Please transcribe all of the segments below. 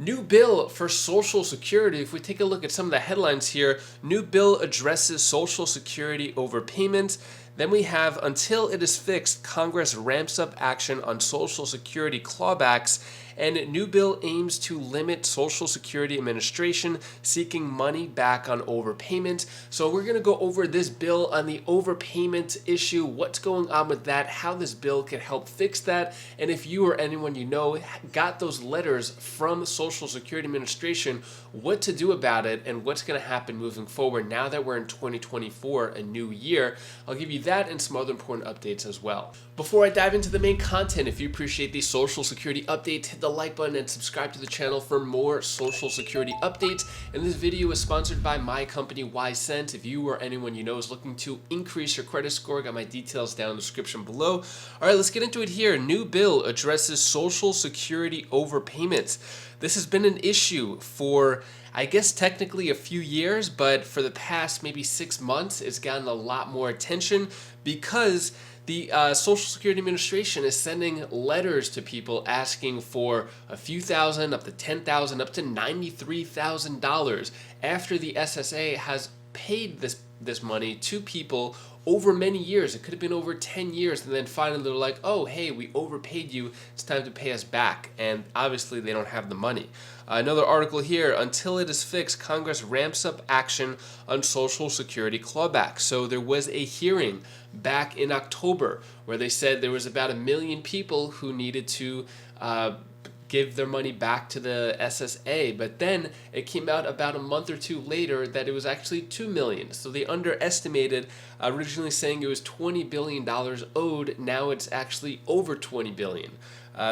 New bill for Social Security. If we take a look at some of the headlines here, new bill addresses Social Security overpayments. Then we have, until it is fixed, Congress ramps up action on Social Security clawbacks. And new bill aims to limit Social Security Administration seeking money back on overpayment. So we're going to go over this bill on the overpayment issue, what's going on with that, how this bill can help fix that, and if you or anyone you know got those letters from Social Security Administration, what to do about it and what's going to happen moving forward now that we're in 2024, a new year. I'll give you that and some other important updates as well. Before I dive into the main content, if you appreciate these Social Security updates, hit the like button and subscribe to the channel for more Social Security updates. And this video is sponsored by my company, YCent. If you or anyone you know is looking to increase your credit score, I got my details down in the description below. All right, let's get into it here. New bill addresses Social Security overpayments. This has been an issue for, I guess, technically a few years, but for the past maybe 6 months, it's gotten a lot more attention because the Social Security Administration is sending letters to people asking for a few thousand, up to $10,000, up to $93,000 after the SSA has paid this money to people over many years. It could have been over 10 years, and then finally they're like, oh, hey, we overpaid you, it's time to pay us back. And obviously they don't have the money. Another article here, until it is fixed, Congress ramps up action on Social Security clawbacks. So there was a hearing back in October where they said there was about 1 million people who needed to give their money back to the SSA, but then it came out about a month or two later that it was actually 2 million. So they underestimated, originally saying it was $20 billion owed, now it's actually over $20 billion.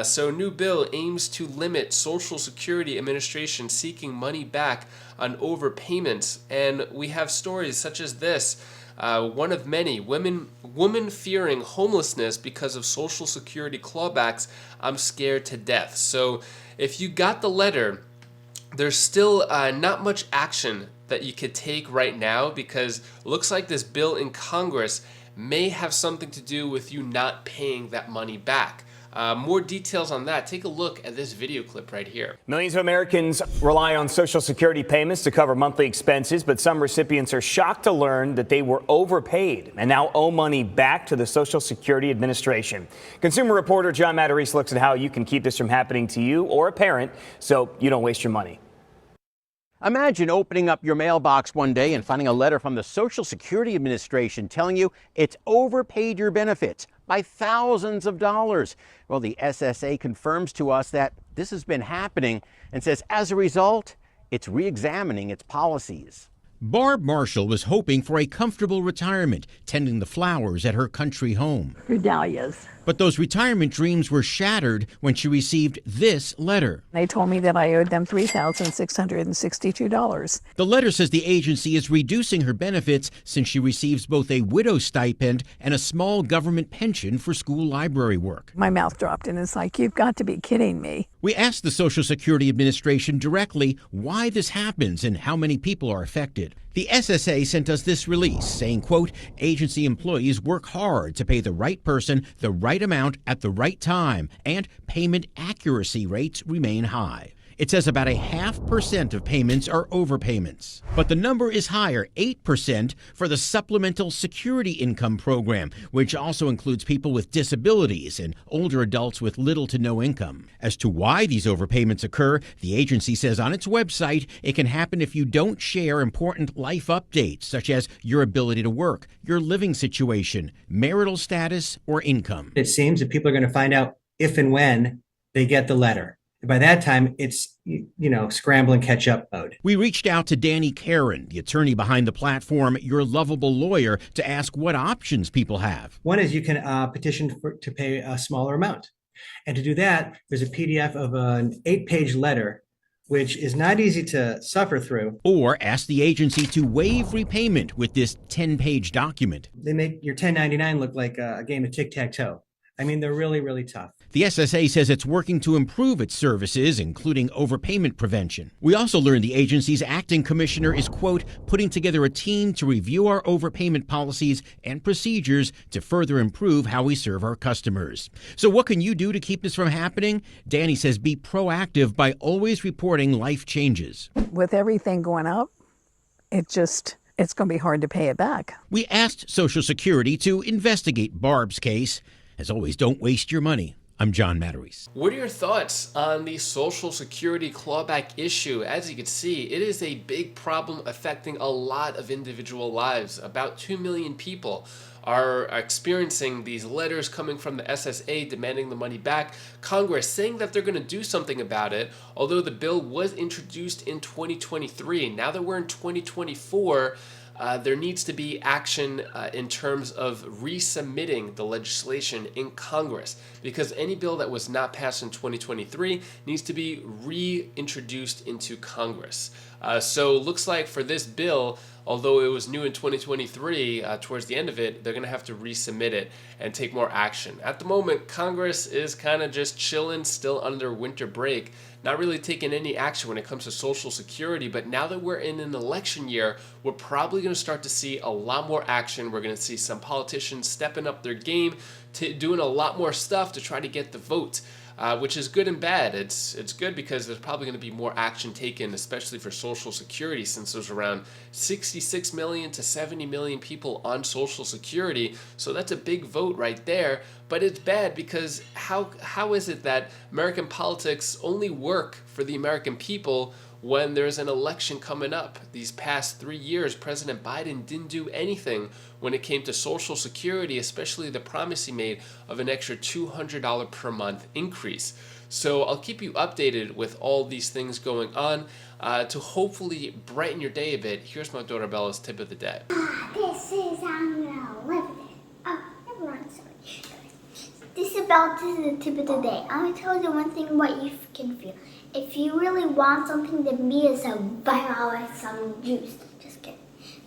So new bill aims to limit Social Security Administration seeking money back on overpayments, and we have stories such as this. One of many, woman fearing homelessness because of Social Security clawbacks. I'm scared to death. So if you got the letter, there's still not much action that you could take right now because it looks like this bill in Congress may have something to do with you not paying that money back. More details on that, take a look at this video clip right here. Millions of Americans rely on Social Security payments to cover monthly expenses, but some recipients are shocked to learn that they were overpaid and now owe money back to the Social Security Administration. Consumer reporter John Matarese looks at how you can keep this from happening to you or a parent so you don't waste your money. Imagine opening up your mailbox one day and finding a letter from the Social Security Administration telling you it's overpaid your benefits by thousands of dollars. Well, the SSA confirms to us that this has been happening and says as a result, it's re-examining its policies. Barb Marshall was hoping for a comfortable retirement, tending the flowers at her country home. Dahlias. But those retirement dreams were shattered when she received this letter. They told me that I owed them $3,662. The letter says the agency is reducing her benefits since she receives both a widow's stipend and a small government pension for school library work. My mouth dropped and it's like, you've got to be kidding me. We asked the Social Security Administration directly why this happens and how many people are affected. The SSA sent us this release saying, quote, agency employees work hard to pay the right person the right amount at the right time, and payment accuracy rates remain high. It says about 0.5% of payments are overpayments. But the number is higher, 8%, for the Supplemental Security Income Program, which also includes people with disabilities and older adults with little to no income. As to why these overpayments occur, the agency says on its website it can happen if you don't share important life updates, such as your ability to work, your living situation, marital status, or income. It seems that people are going to find out if and when they get the letter. By that time, it's, scramble and catch up mode. We reached out to Danny Karen, the attorney behind the platform Your Lovable Lawyer, to ask what options people have. One is you can petition to pay a smaller amount. And to do that, there's a PDF of an 8-page letter, which is not easy to suffer through. Or ask the agency to waive repayment with this 10-page document. They make your 1099 look like a game of tic-tac-toe. I mean, they're really, really tough. The SSA says it's working to improve its services, including overpayment prevention. We also learned the agency's acting commissioner is, quote, putting together a team to review our overpayment policies and procedures to further improve how we serve our customers. So what can you do to keep this from happening? Danny says be proactive by always reporting life changes. With everything going up, it's going to be hard to pay it back. We asked Social Security to investigate Barb's case. As always, don't waste your money. I'm John Matarese. What are your thoughts on the Social Security clawback issue? As you can see, it is a big problem affecting a lot of individual lives. About 2 million people are experiencing these letters coming from the SSA demanding the money back. Congress saying that they're going to do something about it, although the bill was introduced in 2023. Now that we're in 2024, there needs to be action in terms of resubmitting the legislation in Congress, because any bill that was not passed in 2023 needs to be reintroduced into Congress. So looks like for this bill, although it was new in 2023, towards the end of it, they're going to have to resubmit it and take more action. At the moment, Congress is kind of just chilling, still under winter break, not really taking any action when it comes to Social Security. But now that we're in an election year, we're probably going to start to see a lot more action. We're going to see some politicians stepping up their game, doing a lot more stuff to try to get the vote. Which is good and bad. It's good because there's probably going to be more action taken, especially for Social Security, since there's around 66 million to 70 million people on Social Security. So that's a big vote right there. But it's bad because how is it that American politics only work for the American people when there's an election coming up? These past 3 years, President Biden didn't do anything when it came to Social Security, especially the promise he made of an extra $200 per month increase. So I'll keep you updated with all these things going on to hopefully brighten your day a bit. Here's my daughter Bella's tip of the day. This is, I'm gonna live with it. Oh, never mind, sorry. This is the tip of the day. I'm gonna tell you one thing what you can feel. If you really want something, then be a survivor with some juice. Just kidding.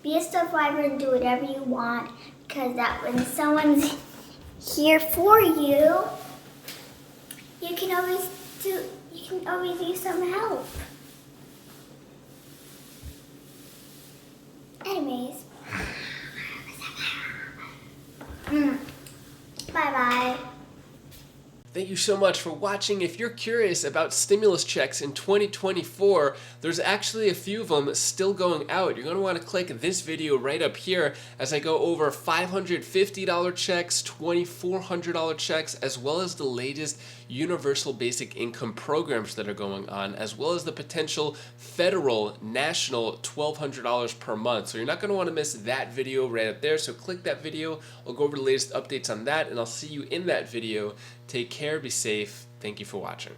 Be a survivor and do whatever you want, because that when someone's here for you, you can always use some help. Anyways. Bye-bye. Thank you so much for watching. If you're curious about stimulus checks in 2024, there's actually a few of them still going out. You're going to want to click this video right up here as I go over $550 checks, $2,400 checks, as well as the latest universal basic income programs that are going on, as well as the potential federal national $1,200 per month. So you're not going to want to miss that video right up there. So click that video. I'll go over the latest updates on that, and I'll see you in that video. Take care, be safe. Thank you for watching.